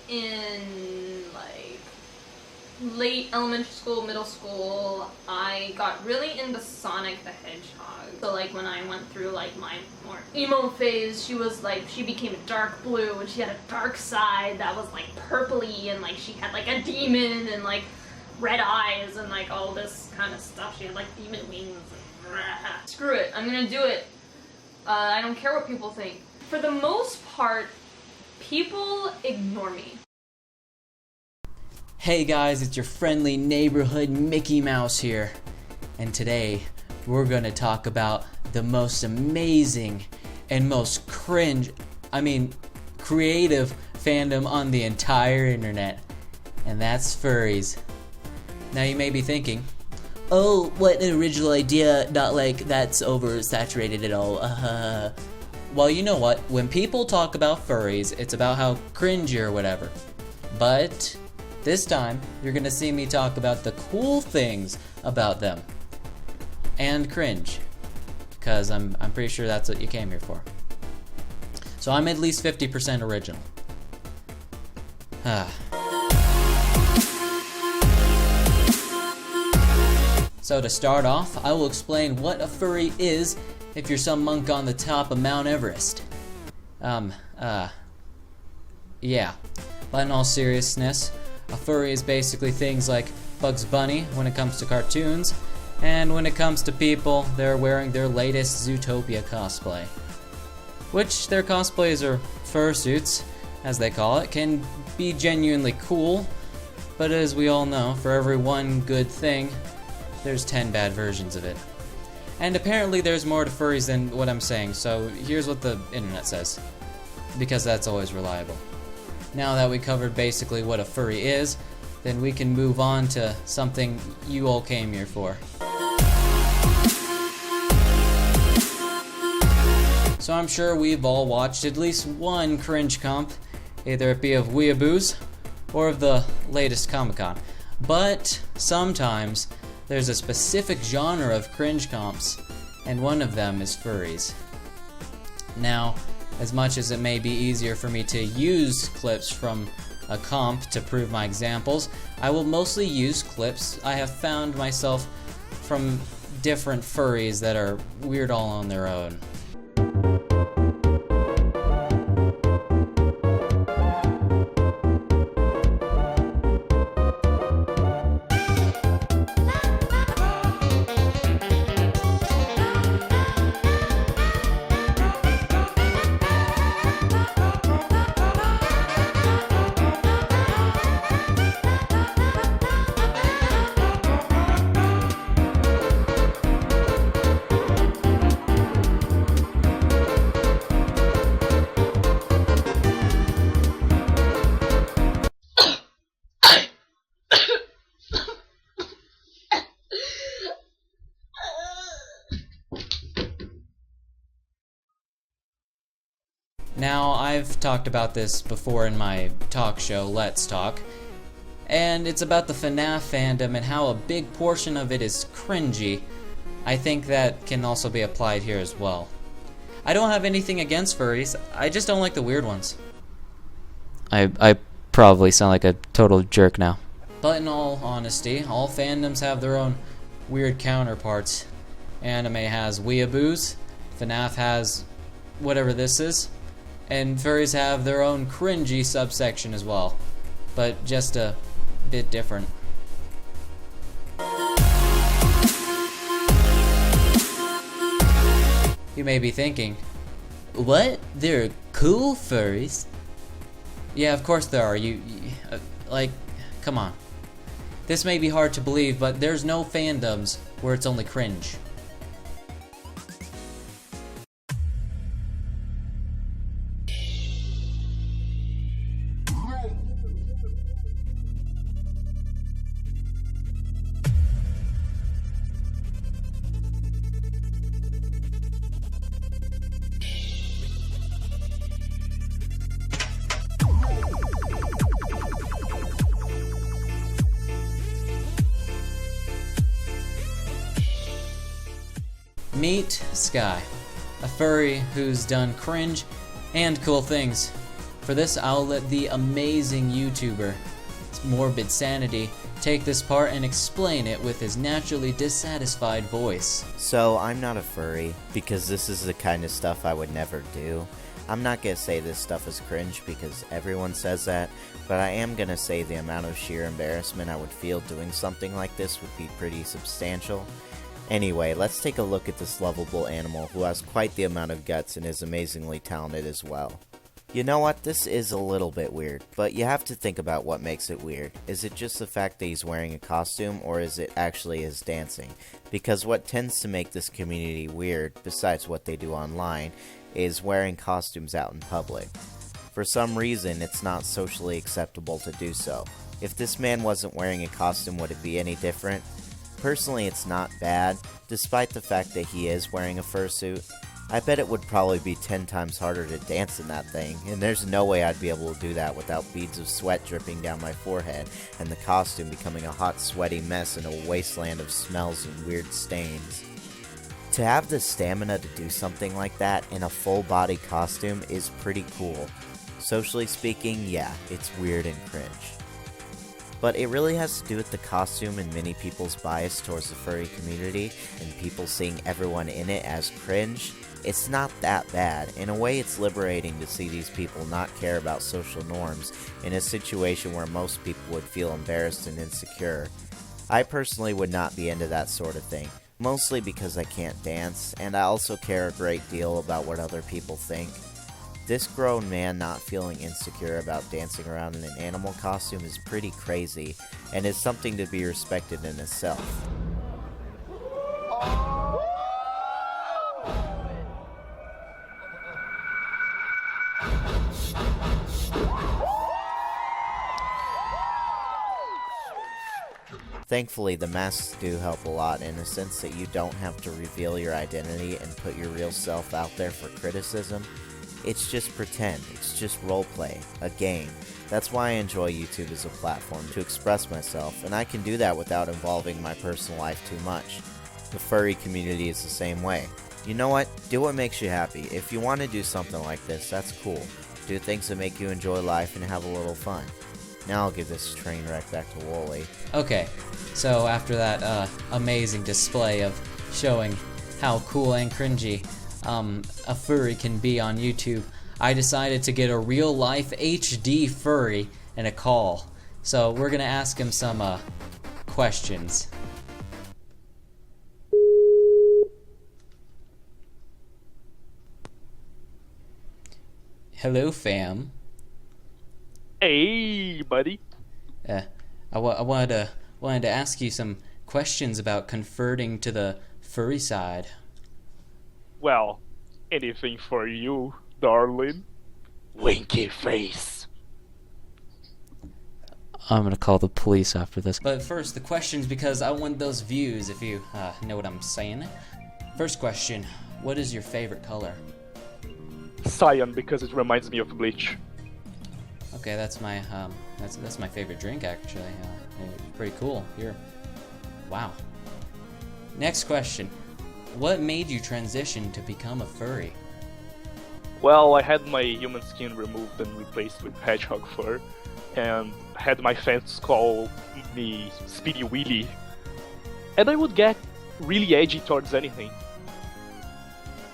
in like late elementary school, middle school, I got really into Sonic the Hedgehog. So like when I went through like my more emo phase, she became a dark blue and she had a dark side that was like purpley, and like she had like a demon and like red eyes and like all this kind of stuff. She had like demon wings and screw it, I'm gonna do it. I don't care what people think. For the most part, people ignore me. Hey guys, it's your friendly neighborhood Mickey Mouse here, and today we're gonna talk about the most amazing and most creative fandom on the entire internet, and that's furries. Now you may be thinking, oh, what an original idea, not like that's oversaturated at all. Well, you know what, when people talk about furries, it's about how cringy or whatever, but this time, you're gonna see me talk about the cool things about them. And cringe. Because I'm pretty sure that's what you came here for. So I'm at least 50% original. So to start off, I will explain what a furry is if you're some monk on the top of Mount Everest. Yeah. But in all seriousness, a furry is basically things like Bugs Bunny when it comes to cartoons, and when it comes to people, they're wearing their latest Zootopia cosplay. Which their cosplays or fursuits, as they call it, can be genuinely cool, but as we all know, for every one good thing, there's 10 bad versions of it. And apparently there's more to furries than what I'm saying, so here's what the internet says, because that's always reliable. Now that we covered basically what a furry is, then we can move on to something you all came here for. So I'm sure we've all watched at least one cringe comp, either it be of weeaboos or of the latest Comic-Con. But sometimes there's a specific genre of cringe comps, and one of them is furries. Now, as much as it may be easier for me to use clips from a comp to prove my examples, I will mostly use clips I have found myself from different furries that are weird all on their own. Now, I've talked about this before in my talk show, Let's Talk, and it's about the FNAF fandom and how a big portion of it is cringy. I think that can also be applied here as well. I don't have anything against furries, I just don't like the weird ones. I probably sound like a total jerk now. But in all honesty, all fandoms have their own weird counterparts. Anime has weeaboos, FNAF has whatever this is, and furries have their own cringy subsection as well, but just a bit different. You may be thinking, what? There are cool furries? Yeah, of course there are. Like, come on. This may be hard to believe, but there's no fandoms where it's only cringe. Meet Sky, a furry who's done cringe and cool things. For this, I'll let the amazing YouTuber, Morbid Sanity, take this part and explain it with his naturally dissatisfied voice. So, I'm not a furry, because this is the kind of stuff I would never do. I'm not gonna say this stuff is cringe because everyone says that, but I am gonna say the amount of sheer embarrassment I would feel doing something like this would be pretty substantial. Anyway, let's take a look at this lovable animal who has quite the amount of guts and is amazingly talented as well. You know what, this is a little bit weird, but you have to think about what makes it weird. Is it just the fact that he's wearing a costume, or is it actually his dancing? Because what tends to make this community weird, besides what they do online, is wearing costumes out in public. For some reason, it's not socially acceptable to do so. If this man wasn't wearing a costume, would it be any different? Personally, it's not bad, despite the fact that he is wearing a fursuit. I bet it would probably be 10 times harder to dance in that thing, and there's no way I'd be able to do that without beads of sweat dripping down my forehead and the costume becoming a hot, sweaty mess in a wasteland of smells and weird stains. To have the stamina to do something like that in a full-body costume is pretty cool. Socially speaking, yeah, it's weird and cringe. But it really has to do with the costume and many people's bias towards the furry community and people seeing everyone in it as cringe. It's not that bad. In a way, it's liberating to see these people not care about social norms in a situation where most people would feel embarrassed and insecure. I personally would not be into that sort of thing, mostly because I can't dance, and I also care a great deal about what other people think. This grown man not feeling insecure about dancing around in an animal costume is pretty crazy, and is something to be respected in itself. Thankfully, the masks do help a lot in the sense that you don't have to reveal your identity and put your real self out there for criticism. It's just pretend, it's just roleplay, a game. That's why I enjoy YouTube as a platform to express myself, and I can do that without involving my personal life too much. The furry community is the same way. You know what? Do what makes you happy. If you want to do something like this, that's cool. Do things that make you enjoy life and have a little fun. Now I'll give this train wreck back to Wooly. Okay, so after that amazing display of showing how cool and cringy a furry can be on YouTube, I decided to get a real-life HD furry and a call. So we're gonna ask him some questions. Hello, fam. Hey, buddy. I wanted to ask you some questions about converting to the furry side. Well, anything for you, darling. Winky face. I'm gonna call the police after this. But first, the questions, because I want those views, if you know what I'm saying. First question, what is your favorite color? Cyan, because it reminds me of Bleach. Okay, that's my that's my favorite drink, actually. It's pretty cool. Wow. Next question, what made you transition to become a furry? Well, I had my human skin removed and replaced with hedgehog fur, and had my fans call me Speedy Willy, and I would get really edgy towards anything.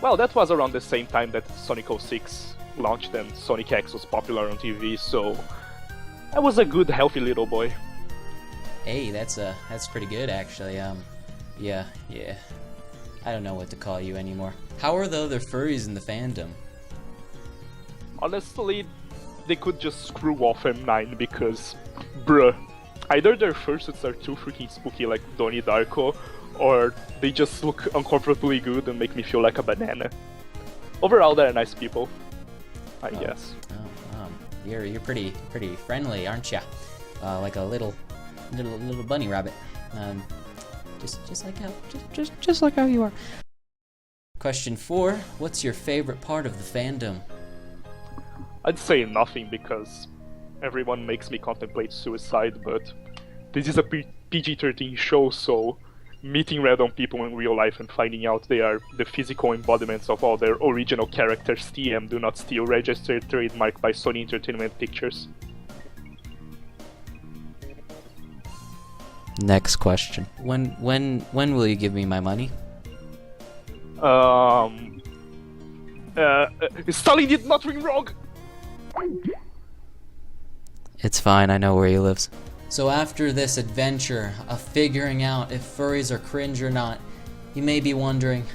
Well, that was around the same time that Sonic 06 launched and Sonic X was popular on TV, so I was a good, healthy little boy. Hey, that's pretty good, actually. Yeah. I don't know what to call you anymore. How are the other furries in the fandom? Honestly, they could just screw off M9 because, bruh, either their fursuits are too freaking spooky like Donnie Darko, or they just look uncomfortably good and make me feel like a banana. Overall, they're nice people, I guess. You're pretty friendly, aren't ya? Like a little bunny rabbit. Just like how you are. Question 4: what's your favorite part of the fandom? I'd say nothing because everyone makes me contemplate suicide, but this is a PG-13 show, so meeting random people in real life and finding out they are the physical embodiments of all their original characters. TM, do not steal, registered trademark by Sony Entertainment Pictures. Next question. When will you give me my money? Stalin did nothing wrong! It's fine, I know where he lives. So after this adventure of figuring out if furries are cringe or not, you may be wondering,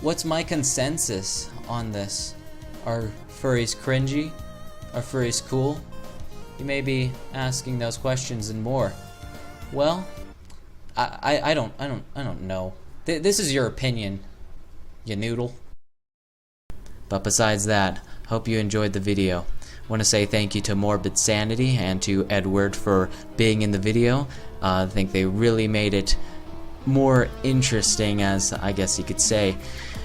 what's my consensus on this? Are furries cringy? Are furries cool? You may be asking those questions and more. Well, I don't know. This is your opinion, you noodle. But besides that, hope you enjoyed the video. Want to say thank you to Morbid Sanity and to Edward for being in the video. I think they really made it more interesting, as I guess you could say.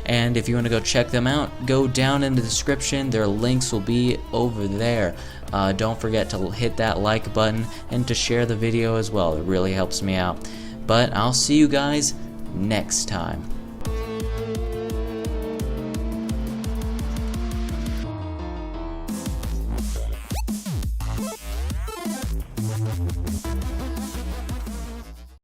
And if you want to go check them out, go down in the description. Their links will be over there. Don't forget to hit that like button and to share the video as well. It really helps me out. But I'll see you guys next time.